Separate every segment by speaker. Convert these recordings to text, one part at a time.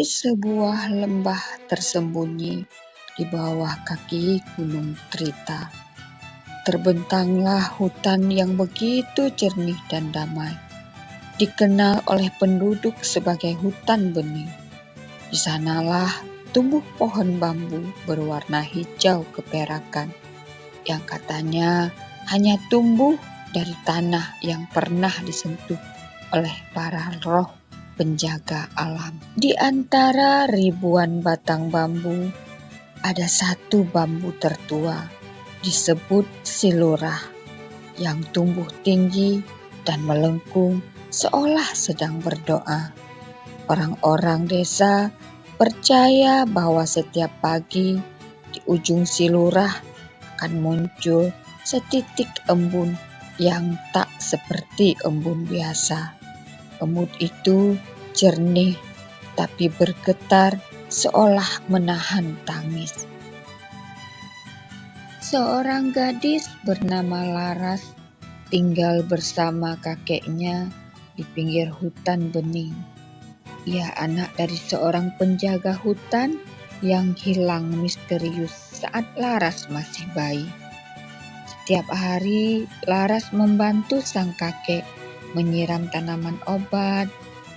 Speaker 1: Di sebuah lembah tersembunyi di bawah kaki Gunung Trita, terbentanglah hutan yang begitu jernih dan damai, dikenal oleh penduduk sebagai hutan bening. Di sanalah tumbuh pohon bambu berwarna hijau keperakan, yang katanya hanya tumbuh dari tanah yang pernah disentuh oleh para roh penjaga alam. Di antara ribuan batang bambu, ada satu bambu tertua disebut silurah yang tumbuh tinggi dan melengkung seolah sedang berdoa. Orang-orang desa percaya bahwa setiap pagi di ujung silurah akan muncul setitik embun yang tak seperti embun biasa. Embun itu jernih tapi bergetar seolah menahan tangis. Seorang gadis bernama Laras tinggal bersama kakeknya di pinggir hutan bening. Ia anak dari seorang penjaga hutan yang hilang misterius saat Laras masih bayi. Setiap hari Laras membantu sang kakek menyiram tanaman obat,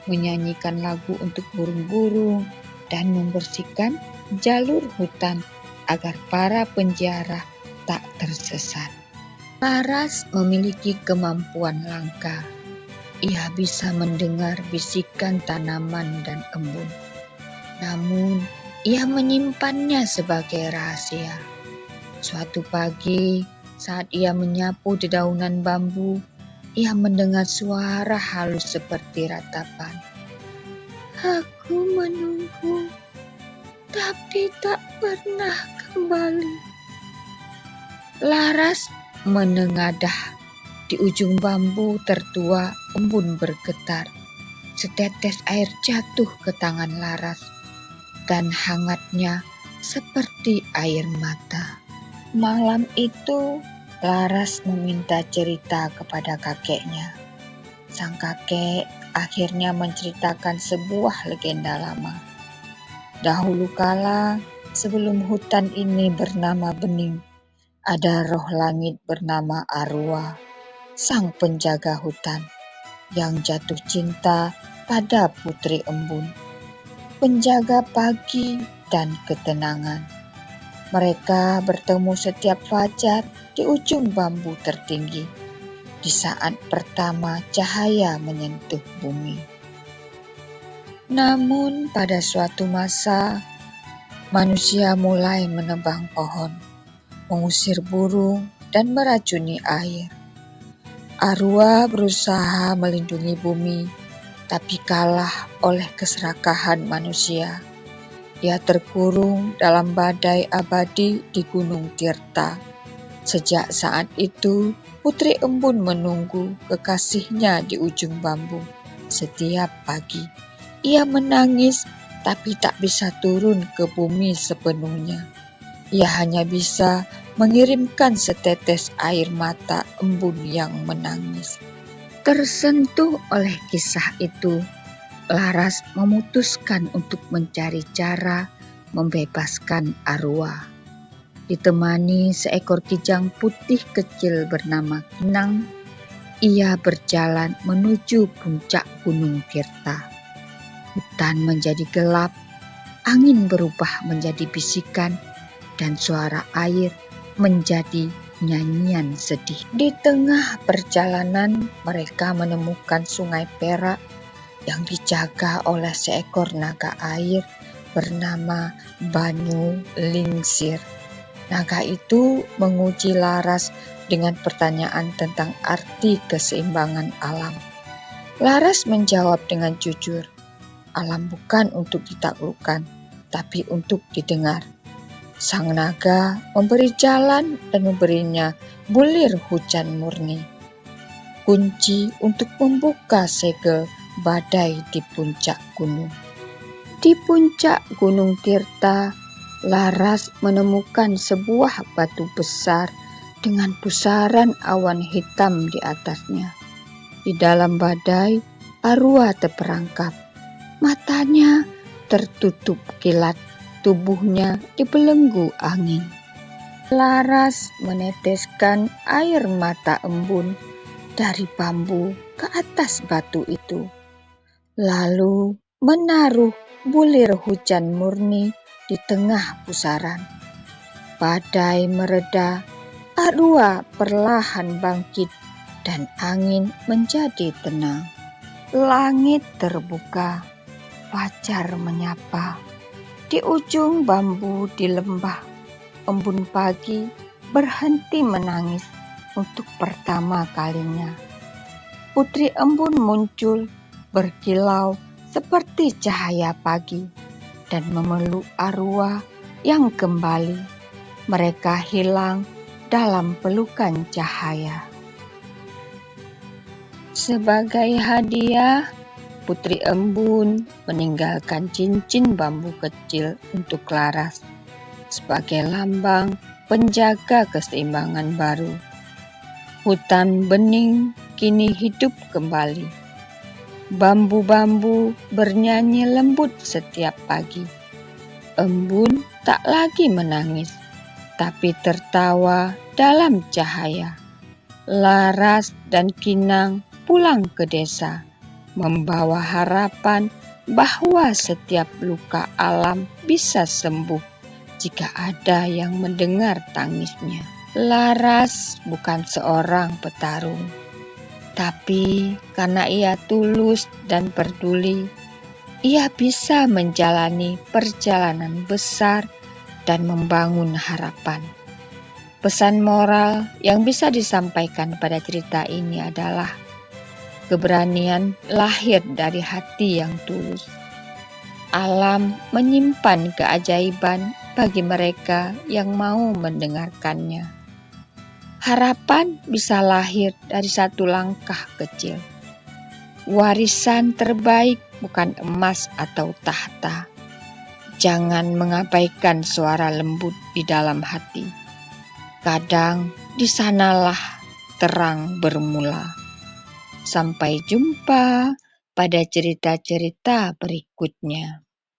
Speaker 1: menyanyikan lagu untuk burung-burung, dan membersihkan jalur hutan agar para penjara tak tersesat. Laras memiliki kemampuan langka. Ia bisa mendengar bisikan tanaman dan embun. Namun, ia menyimpannya sebagai rahasia. Suatu pagi, saat ia menyapu dedaunan bambu, ia mendengar suara halus seperti ratapan. Aku menunggu, tapi tak pernah kembali. Laras menengadah. Di ujung bambu tertua, embun bergetar. Setetes air jatuh ke tangan Laras, dan hangatnya seperti air mata. Malam itu, Laras meminta cerita kepada kakeknya. Sang kakek akhirnya menceritakan sebuah legenda lama. Dahulu kala, sebelum hutan ini bernama Bening, ada roh langit bernama Arwa, sang penjaga hutan, yang jatuh cinta pada putri embun, penjaga pagi dan ketenangan. Mereka bertemu setiap fajar di ujung bambu tertinggi, di saat pertama cahaya menyentuh bumi. Namun pada suatu masa, manusia mulai menebang pohon, mengusir burung, dan meracuni air. Arwa berusaha melindungi bumi, tapi kalah oleh keserakahan manusia. Ia terkurung dalam badai abadi di Gunung Tirta. Sejak saat itu, Putri Embun menunggu kekasihnya di ujung bambu. Setiap pagi, ia menangis tapi tak bisa turun ke bumi sepenuhnya. Ia hanya bisa mengirimkan setetes air mata embun yang menangis. Tersentuh oleh kisah itu, Laras memutuskan untuk mencari cara membebaskan Arwa. Ditemani seekor kijang putih kecil bernama Kinang, ia berjalan menuju puncak Gunung Tirta. Hutan menjadi gelap, angin berubah menjadi bisikan, dan suara air menjadi nyanyian sedih. Di tengah perjalanan, mereka menemukan sungai perak yang dijaga oleh seekor naga air bernama Banu Lingsir. Naga itu menguji Laras dengan pertanyaan tentang arti keseimbangan alam. Laras menjawab dengan jujur, alam bukan untuk ditaklukkan, tapi untuk didengar. Sang naga memberi jalan dan memberinya bulir hujan murni, kunci untuk membuka segel badai di puncak gunung. Di puncak Gunung Tirta, Laras menemukan sebuah batu besar dengan pusaran awan hitam di atasnya. Di dalam badai, Arwa terperangkap. Matanya tertutup kilat, tubuhnya dibelenggu angin. Laras meneteskan air mata embun dari bambu ke atas batu itu, lalu menaruh bulir hujan murni di tengah pusaran. Badai mereda, Arua perlahan bangkit, dan angin menjadi tenang. Langit terbuka, fajar menyapa. Di ujung bambu di lembah, embun pagi berhenti menangis untuk pertama kalinya. Putri embun muncul, berkilau seperti cahaya pagi, dan memeluk Arua yang kembali. Mereka hilang dalam pelukan cahaya. Sebagai hadiah, Putri Embun meninggalkan cincin bambu kecil untuk Laras sebagai lambang penjaga keseimbangan baru. Hutan bening kini hidup kembali. Bambu-bambu bernyanyi lembut setiap pagi. Embun tak lagi menangis, tapi tertawa dalam cahaya. Laras dan Kinang pulang ke desa, membawa harapan bahwa setiap luka alam bisa sembuh jika ada yang mendengar tangisnya. Laras bukan seorang petarung, tapi karena ia tulus dan peduli, ia bisa menjalani perjalanan besar dan membangun harapan. Pesan moral yang bisa disampaikan pada cerita ini adalah keberanian lahir dari hati yang tulus. Alam menyimpan keajaiban bagi mereka yang mau mendengarkannya. Harapan bisa lahir dari satu langkah kecil. Warisan terbaik bukan emas atau tahta. Jangan mengabaikan suara lembut di dalam hati. Kadang di sanalah terang bermula. Sampai jumpa pada cerita-cerita berikutnya.